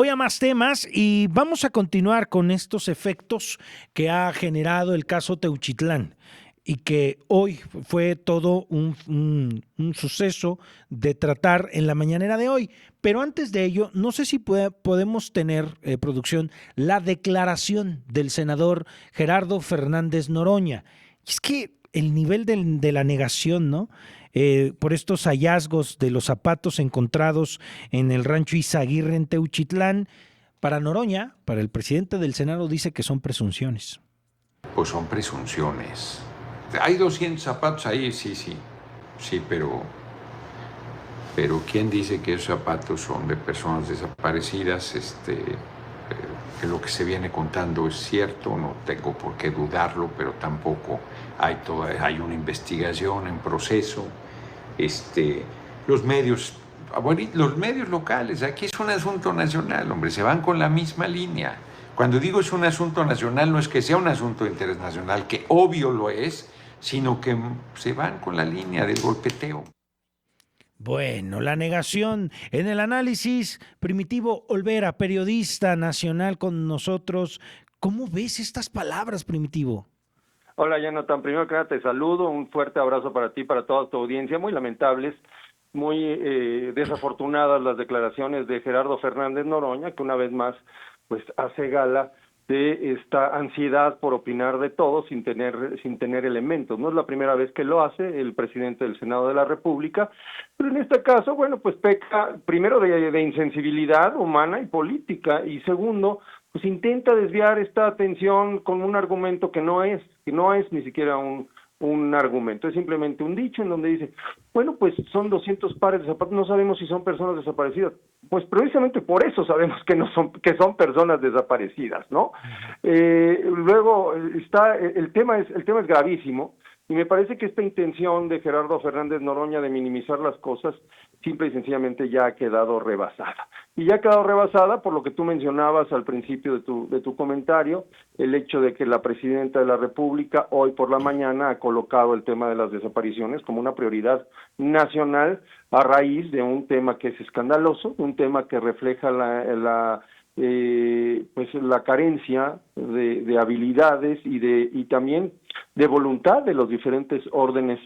Hoy a más temas y vamos a continuar con estos efectos que ha generado el caso Teuchitlán y que hoy fue todo un suceso de tratar en la mañanera de hoy. Pero antes de ello, no sé si podemos tener, producción, la declaración del senador Gerardo Fernández Noroña. Y es que el nivel de la negación, ¿no? Por estos hallazgos de los zapatos encontrados en el rancho Izaguirre en Teuchitlán, para Noroña, para el presidente del Senado, dice que son presunciones. Pues son presunciones. Hay 200 zapatos ahí, sí, sí, sí, pero ¿quién dice que esos zapatos son de personas desaparecidas? Que lo que se viene contando es cierto, no tengo por qué dudarlo, pero tampoco hay una investigación en proceso. Los medios, bueno, los medios locales, aquí es un asunto nacional, hombre, se van con la misma línea. Cuando digo es un asunto nacional, no es que sea un asunto de interés nacional, que obvio lo es, sino que se van con la línea del golpeteo. Bueno, la negación en el análisis, Primitivo Olvera, periodista nacional con nosotros. ¿Cómo ves estas palabras, Primitivo? Hola, Jonathan. Primero que nada te saludo, un fuerte abrazo para ti, para toda tu audiencia. Muy lamentables, muy desafortunadas las declaraciones de Gerardo Fernández Noroña, que una vez más pues hace gala de esta ansiedad por opinar de todo sin tener elementos. No es la primera vez que lo hace el presidente del Senado de la República, pero en este caso, bueno, pues peca primero de insensibilidad humana y política, y segundo, pues intenta desviar esta atención con un argumento que no es ni siquiera un argumento, es simplemente un dicho en donde dice, bueno, pues son 200 pares de zapatos, no sabemos si son personas desaparecidas. Pues precisamente por eso sabemos que son personas desaparecidas, ¿no? Luego está el tema es gravísimo. Y me parece que esta intención de Gerardo Fernández Noroña de minimizar las cosas simple y sencillamente ya ha quedado rebasada. Y ya ha quedado rebasada por lo que tú mencionabas al principio de tu comentario, el hecho de que la presidenta de la República hoy por la mañana ha colocado el tema de las desapariciones como una prioridad nacional a raíz de un tema que es escandaloso, un tema que refleja pues la carencia de habilidades y también de voluntad de los diferentes órdenes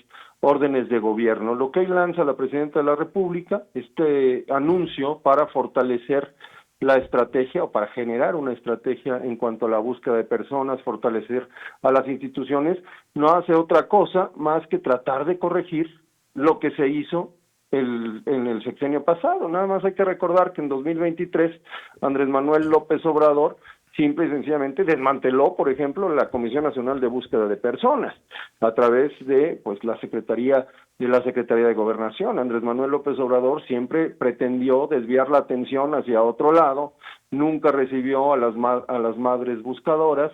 de gobierno. Lo que hoy lanza la presidenta de la República, este anuncio para fortalecer la estrategia o para generar una estrategia en cuanto a la búsqueda de personas, fortalecer a las instituciones, no hace otra cosa más que tratar de corregir lo que se hizo en el sexenio pasado. Nada más hay que recordar que en 2023 Andrés Manuel López Obrador simple y sencillamente desmanteló, por ejemplo, la Comisión Nacional de Búsqueda de Personas a través de pues la Secretaría de Gobernación. Andrés Manuel López Obrador siempre pretendió desviar la atención hacia otro lado, nunca recibió a las madres buscadoras,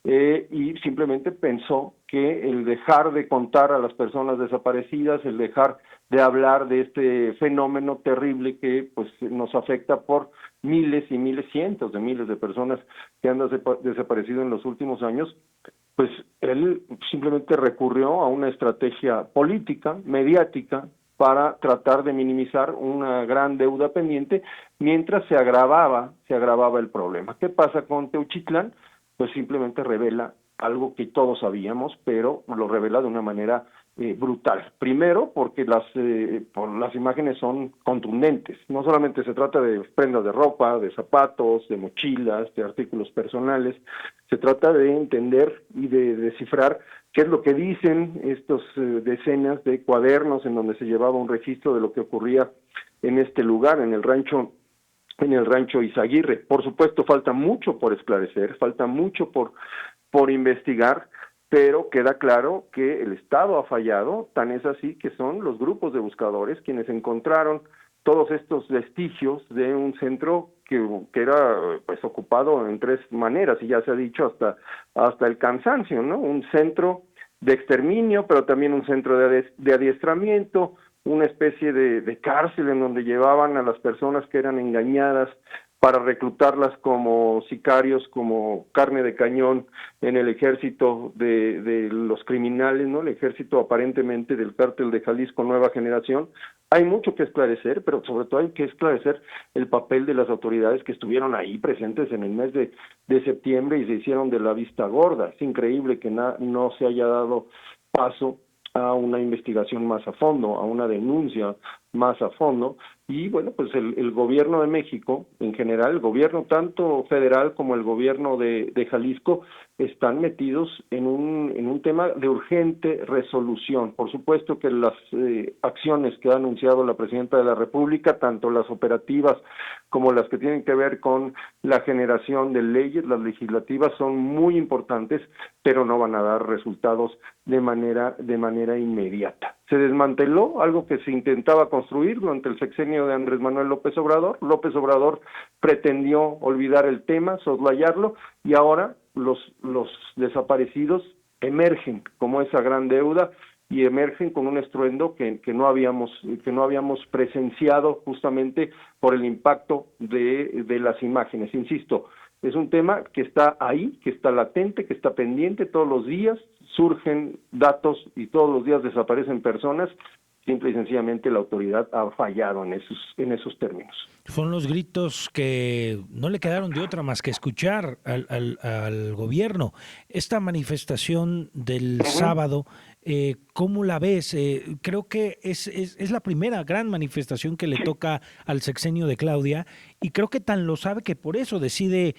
y simplemente pensó que el dejar de contar a las personas desaparecidas, el dejar de hablar de este fenómeno terrible que pues nos afecta por miles y miles, cientos de miles de personas que han desaparecido en los últimos años, pues él simplemente recurrió a una estrategia política, mediática, para tratar de minimizar una gran deuda pendiente mientras se agravaba el problema. ¿Qué pasa con Teuchitlán? Pues simplemente revela algo que todos sabíamos, pero lo revela de una manera brutal. Primero, porque las imágenes son contundentes. No solamente se trata de prendas de ropa, de zapatos, de mochilas, de artículos personales. Se trata de entender y de descifrar qué es lo que dicen estos decenas de cuadernos en donde se llevaba un registro de lo que ocurría en este lugar, en el rancho Izaguirre. Por supuesto, falta mucho por esclarecer, falta mucho por investigar, pero queda claro que el Estado ha fallado, tan es así que son los grupos de buscadores quienes encontraron todos estos vestigios de un centro que era pues ocupado en tres maneras, y ya se ha dicho hasta el cansancio, ¿no? Un centro de exterminio, pero también un centro de adiestramiento, una especie de cárcel en donde llevaban a las personas que eran engañadas para reclutarlas como sicarios, como carne de cañón en el ejército de los criminales, ¿no? El ejército aparentemente del cártel de Jalisco Nueva Generación. Hay mucho que esclarecer, pero sobre todo hay que esclarecer el papel de las autoridades que estuvieron ahí presentes en el mes de septiembre y se hicieron de la vista gorda. Es increíble que no se haya dado paso a una investigación más a fondo, a una denuncia más a fondo, y bueno, pues el gobierno de México, en general, el gobierno tanto federal como el gobierno de Jalisco, están metidos en un tema de urgente resolución. Por supuesto que las acciones que ha anunciado la Presidenta de la República, tanto las operativas como las que tienen que ver con la generación de leyes, las legislativas, son muy importantes, pero no van a dar resultados de manera inmediata. Se desmanteló algo que se intentaba construir durante el sexenio de Andrés Manuel López Obrador. López Obrador pretendió olvidar el tema, soslayarlo, y ahora los desaparecidos emergen como esa gran deuda y emergen con un estruendo que no habíamos presenciado justamente por el impacto de las imágenes. Insisto, es un tema que está ahí, que está latente, que está pendiente. Todos los días surgen datos y todos los días desaparecen personas. Simple y sencillamente la autoridad ha fallado en esos términos. Son los gritos que no le quedaron de otra más que escuchar al gobierno. Esta manifestación del sábado, ¿cómo la ves? Creo que es la primera gran manifestación que le toca al sexenio de Claudia, y creo que tan lo sabe que por eso decide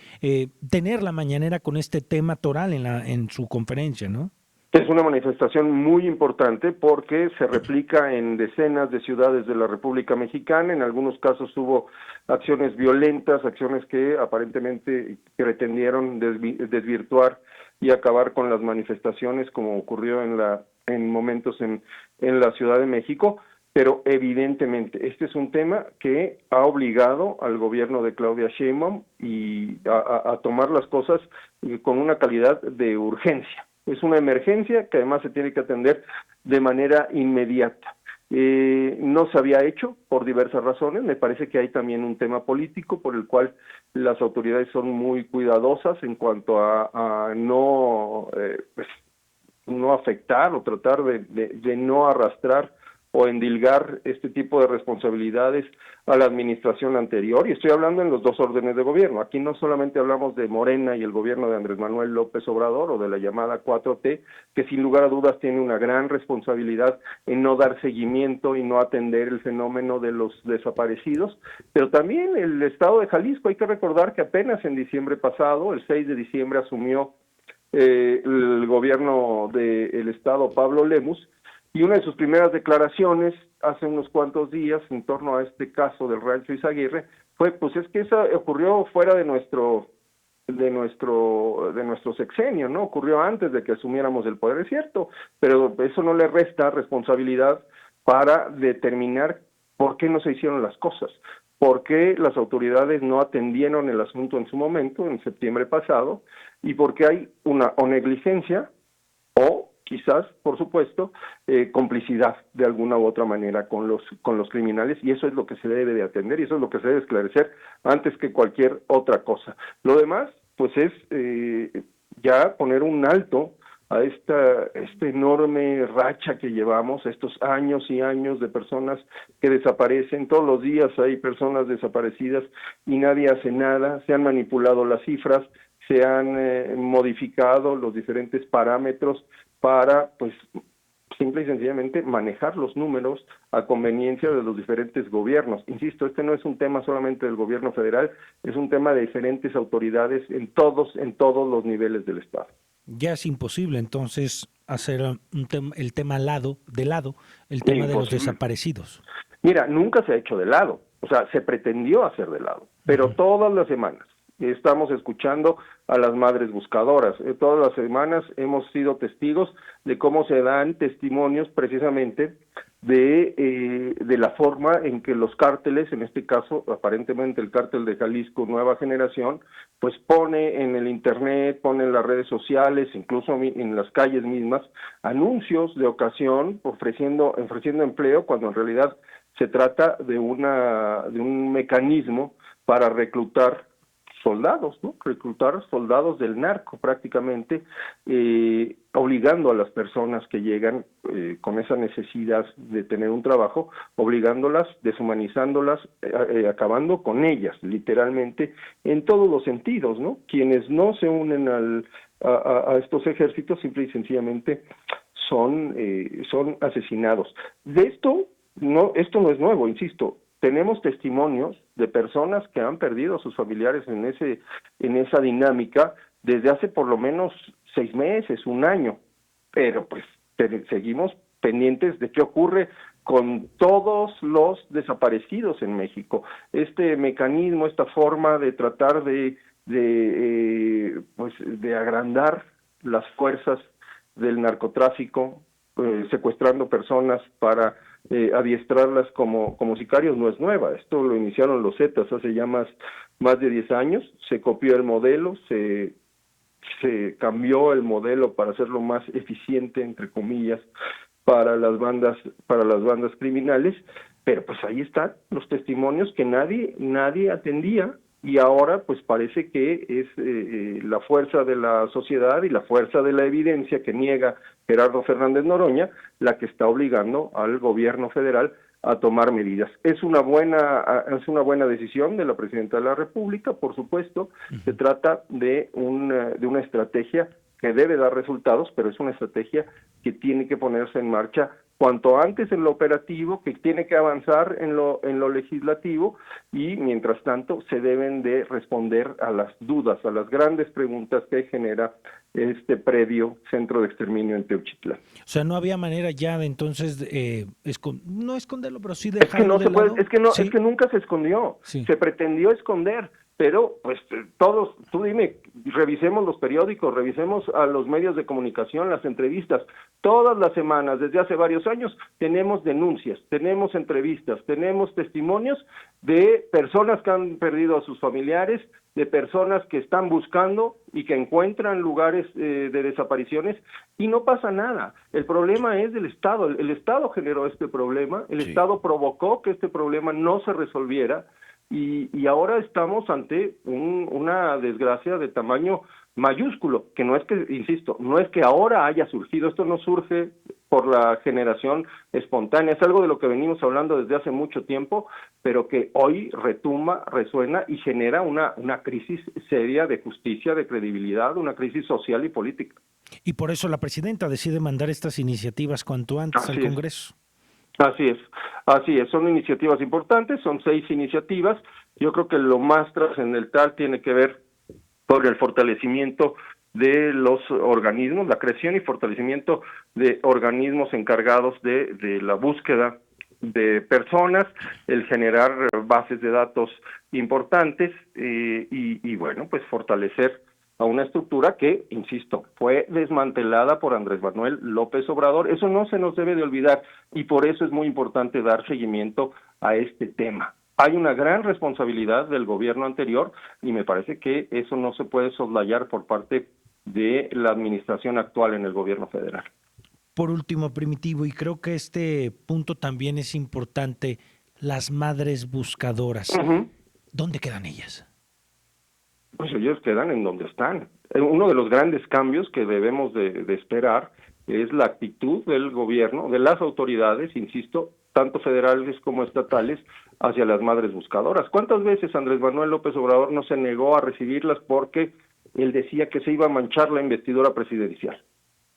tener la mañanera con este tema toral en su conferencia, ¿no? Es una manifestación muy importante porque se replica en decenas de ciudades de la República Mexicana. En algunos casos hubo acciones violentas, acciones que aparentemente pretendieron desvirtuar y acabar con las manifestaciones, como ocurrió en momentos en la Ciudad de México. Pero evidentemente este es un tema que ha obligado al gobierno de Claudia Sheinbaum a tomar las cosas con una calidad de urgencia. Es una emergencia que además se tiene que atender de manera inmediata. No se había hecho por diversas razones. Me parece que hay también un tema político por el cual las autoridades son muy cuidadosas en cuanto a no afectar o tratar de no arrastrar o endilgar este tipo de responsabilidades a la administración anterior, y estoy hablando en los dos órdenes de gobierno. Aquí no solamente hablamos de Morena y el gobierno de Andrés Manuel López Obrador o de la llamada 4T, que sin lugar a dudas tiene una gran responsabilidad en no dar seguimiento y no atender el fenómeno de los desaparecidos, pero también el estado de Jalisco. Hay que recordar que apenas en diciembre pasado, el 6 de diciembre, asumió el gobierno del estado Pablo Lemus, y una de sus primeras declaraciones hace unos cuantos días en torno a este caso del Rancho Izaguirre fue, pues es que eso ocurrió fuera de nuestro sexenio, ¿no? Ocurrió antes de que asumiéramos el poder, es cierto, pero eso no le resta responsabilidad para determinar por qué no se hicieron las cosas, por qué las autoridades no atendieron el asunto en su momento, en septiembre pasado, y por qué hay una o negligencia o quizás, por supuesto, complicidad de alguna u otra manera con los criminales, y eso es lo que se debe de atender y eso es lo que se debe esclarecer antes que cualquier otra cosa. Lo demás, pues es ya poner un alto a esta enorme racha que llevamos, estos años y años de personas que desaparecen. Todos los días hay personas desaparecidas y nadie hace nada. Se han manipulado las cifras, se han modificado los diferentes parámetros para, pues, simple y sencillamente manejar los números a conveniencia de los diferentes gobiernos. Insisto, este no es un tema solamente del gobierno federal, es un tema de diferentes autoridades en todos los niveles del Estado. Ya es imposible entonces hacer el tema el tema de los desaparecidos. Mira, nunca se ha hecho de lado, o sea, se pretendió hacer de lado, pero todas las semanas estamos escuchando a las madres buscadoras. Todas las semanas hemos sido testigos de cómo se dan testimonios precisamente de la forma en que los cárteles, en este caso aparentemente el cártel de Jalisco Nueva Generación, pues pone en el internet, pone en las redes sociales, incluso en las calles mismas, anuncios de ocasión ofreciendo empleo, cuando en realidad se trata de un mecanismo para reclutar soldados, ¿no? Reclutar soldados del narco prácticamente, obligando a las personas que llegan con esa necesidad de tener un trabajo, obligándolas, deshumanizándolas, acabando con ellas, literalmente, en todos los sentidos, ¿no? Quienes no se unen a estos ejércitos simple y sencillamente son asesinados. De esto no es nuevo, insisto. Tenemos testimonios de personas que han perdido a sus familiares en esa dinámica desde hace por lo menos 6 meses, 1 año, pero pues seguimos pendientes de qué ocurre con todos los desaparecidos en México. Este mecanismo, esta forma de tratar de agrandar las fuerzas del narcotráfico, secuestrando personas para adiestrarlas como sicarios, no es nueva. Esto lo iniciaron los Zetas hace ya más de 10 años, se copió el modelo, se cambió el modelo para hacerlo más eficiente, entre comillas, para las bandas criminales, pero pues ahí están los testimonios que nadie atendía, y ahora pues parece que es la fuerza de la sociedad y la fuerza de la evidencia que niega Gerardo Fernández Noroña la que está obligando al gobierno federal a tomar medidas. Es una buena decisión de la Presidenta de la República, por supuesto. Se trata de una estrategia que debe dar resultados, pero es una estrategia que tiene que ponerse en marcha cuanto antes en lo operativo, que tiene que avanzar en lo legislativo, y mientras tanto se deben de responder a las dudas, a las grandes preguntas que genera este predio centro de exterminio en Teuchitlán. O sea, no había manera ya de entonces no esconderlo, pero sí dejarlo Es que nunca se escondió, sí. Se pretendió esconder, pero pues todos, tú dime, revisemos los periódicos, revisemos a los medios de comunicación, las entrevistas, todas las semanas, desde hace varios años, tenemos denuncias, tenemos entrevistas, tenemos testimonios de personas que han perdido a sus familiares, de personas que están buscando y que encuentran lugares de desapariciones, y no pasa nada. El problema es del Estado, el Estado generó este problema, el Estado provocó que este problema no se resolviera, y ahora estamos ante una desgracia de tamaño mayúsculo, que no es que, insisto, no es que ahora haya surgido, esto no surge por la generación espontánea, es algo de lo que venimos hablando desde hace mucho tiempo, pero que hoy retumba, resuena y genera una crisis seria de justicia, de credibilidad, una crisis social y política. Y por eso la presidenta decide mandar estas iniciativas cuanto antes al Congreso. Así es, son iniciativas importantes, son 6 iniciativas. Yo creo que lo más trascendental tiene que ver con el fortalecimiento de los organismos, la creación y fortalecimiento de organismos encargados de la búsqueda de personas, el generar bases de datos importantes y bueno, pues fortalecer a una estructura que, insisto, fue desmantelada por Andrés Manuel López Obrador. Eso no se nos debe de olvidar, y por eso es muy importante dar seguimiento a este tema. Hay una gran responsabilidad del gobierno anterior, y me parece que eso no se puede soslayar por parte de la administración actual en el gobierno federal. Por último, Primitivo, y creo que este punto también es importante, las madres buscadoras. ¿Dónde quedan ellas? Pues ellos quedan en donde están. Uno de los grandes cambios que debemos de esperar es la actitud del gobierno, de las autoridades, insisto, tanto federales como estatales, hacia las madres buscadoras. ¿Cuántas veces Andrés Manuel López Obrador no se negó a recibirlas porque él decía que se iba a manchar la investidura presidencial?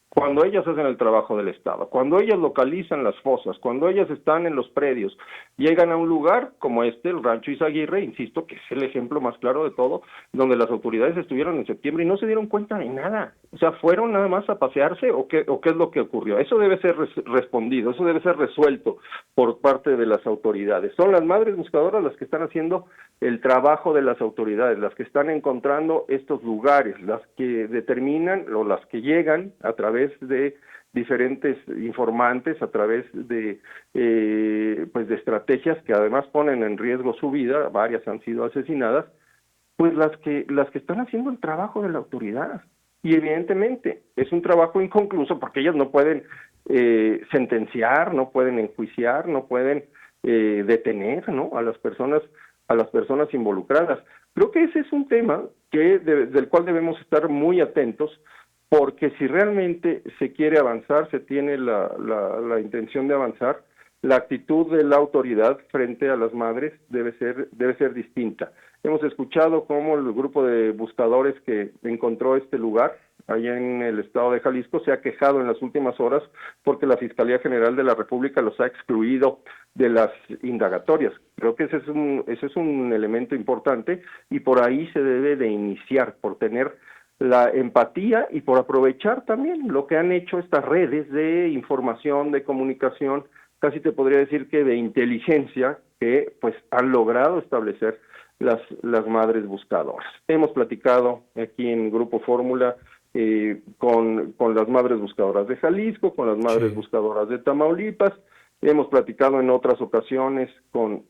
Cuando ellas hacen el trabajo del Estado, cuando ellas localizan las fosas, cuando ellas están en los predios, llegan a un lugar como el Rancho Izaguirre, insisto, que es el ejemplo más claro de todo, donde las autoridades estuvieron en septiembre y no se dieron cuenta de nada. O sea, ¿fueron nada más a pasearse o qué es lo que ocurrió? Eso debe ser respondido, eso debe ser resuelto por parte de las autoridades. Son las madres buscadoras las que están haciendo el trabajo de las autoridades, las que están encontrando estos lugares, las que determinan o las que llegan a través de diferentes informantes, a través de de estrategias que además ponen en riesgo su vida, varias han sido asesinadas, pues las que están haciendo el trabajo de la autoridad. Y evidentemente es un trabajo inconcluso porque ellas no pueden sentenciar, no pueden enjuiciar, no pueden detener, ¿no?, a las personas a las personas involucradas. Creo que ese es un tema del cual debemos estar muy atentos, porque si realmente se quiere avanzar, se tiene la intención de avanzar, la actitud de la autoridad frente a las madres debe ser distinta. Hemos escuchado cómo el grupo de buscadores que encontró este lugar allá en el estado de Jalisco se ha quejado en las últimas horas porque la Fiscalía General de la República los ha excluido de las indagatorias. Creo que ese es un elemento importante, y por ahí se debe de iniciar, por tener la empatía y por aprovechar también lo que han hecho estas redes de información, de comunicación, casi te podría decir que de inteligencia, que pues han logrado establecer las madres buscadoras. Hemos platicado aquí en Grupo Fórmula con las madres buscadoras de Jalisco, con las madres buscadoras de Tamaulipas, hemos platicado en otras ocasiones con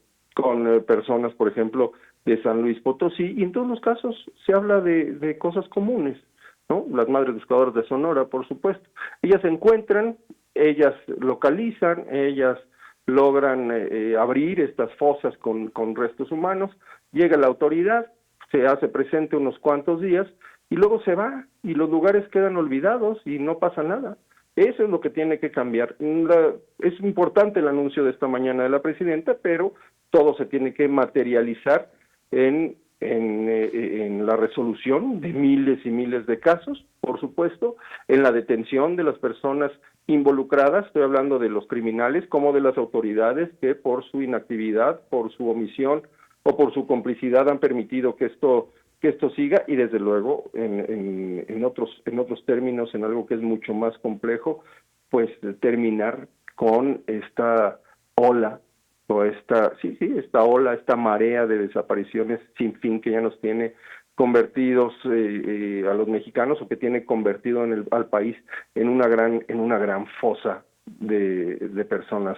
personas, por ejemplo, de San Luis Potosí, y en todos los casos se habla de cosas comunes, ¿no? Las madres buscadoras de Sonora, por supuesto. Ellas se encuentran, ellas localizan, ellas logran abrir estas fosas con restos humanos, llega la autoridad, se hace presente unos cuantos días y luego se va y los lugares quedan olvidados y no pasa nada. Eso es lo que tiene que cambiar. Es importante el anuncio de esta mañana de la presidenta, pero todo se tiene que materializar en la resolución de miles y miles de casos, por supuesto, en la detención de las personas involucradas, estoy hablando de los criminales como de las autoridades que por su inactividad, por su omisión o por su complicidad han permitido que esto siga, y desde luego en otros términos, en algo que es mucho más complejo, pues terminar con esta ola o esta ola, esta marea de desapariciones sin fin que ya nos tiene convertidos a los mexicanos, o que tiene convertido al país en una gran fosa de personas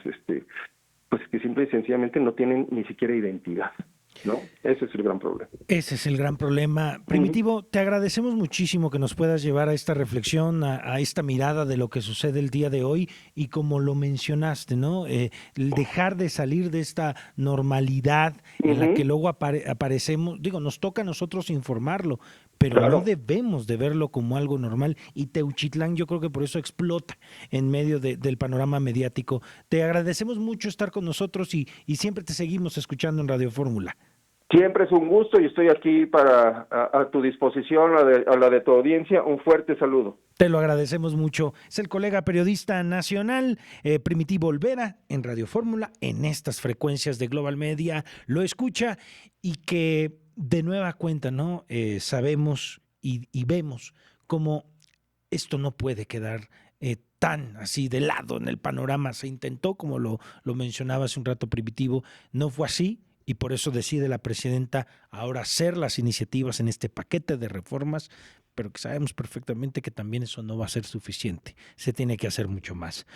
pues que simple y sencillamente no tienen ni siquiera identidad, ¿no? Ese es el gran problema. Ese es el gran problema. Primitivo, te agradecemos muchísimo que nos puedas llevar a esta reflexión, a esta mirada de lo que sucede el día de hoy, y como lo mencionaste, ¿no? El dejar de salir de esta normalidad en la que luego aparecemos, nos toca a nosotros informarlo, pero no debemos de verlo como algo normal, y Teuchitlán yo creo que por eso explota en medio del panorama mediático. Te agradecemos mucho estar con nosotros y siempre te seguimos escuchando en Radio Fórmula. Siempre es un gusto y estoy aquí a tu disposición, a la de tu audiencia. Un fuerte saludo. Te lo agradecemos mucho. Es el colega periodista nacional Primitivo Olvera en Radio Fórmula, en estas frecuencias de Global Media. Lo escucha, y que de nueva cuenta, ¿no? Sabemos y vemos cómo esto no puede quedar tan así de lado en el panorama. Se intentó, como lo mencionaba hace un rato Primitivo, no fue así. Y por eso decide la presidenta ahora hacer las iniciativas en este paquete de reformas, pero que sabemos perfectamente que también eso no va a ser suficiente. Se tiene que hacer mucho más.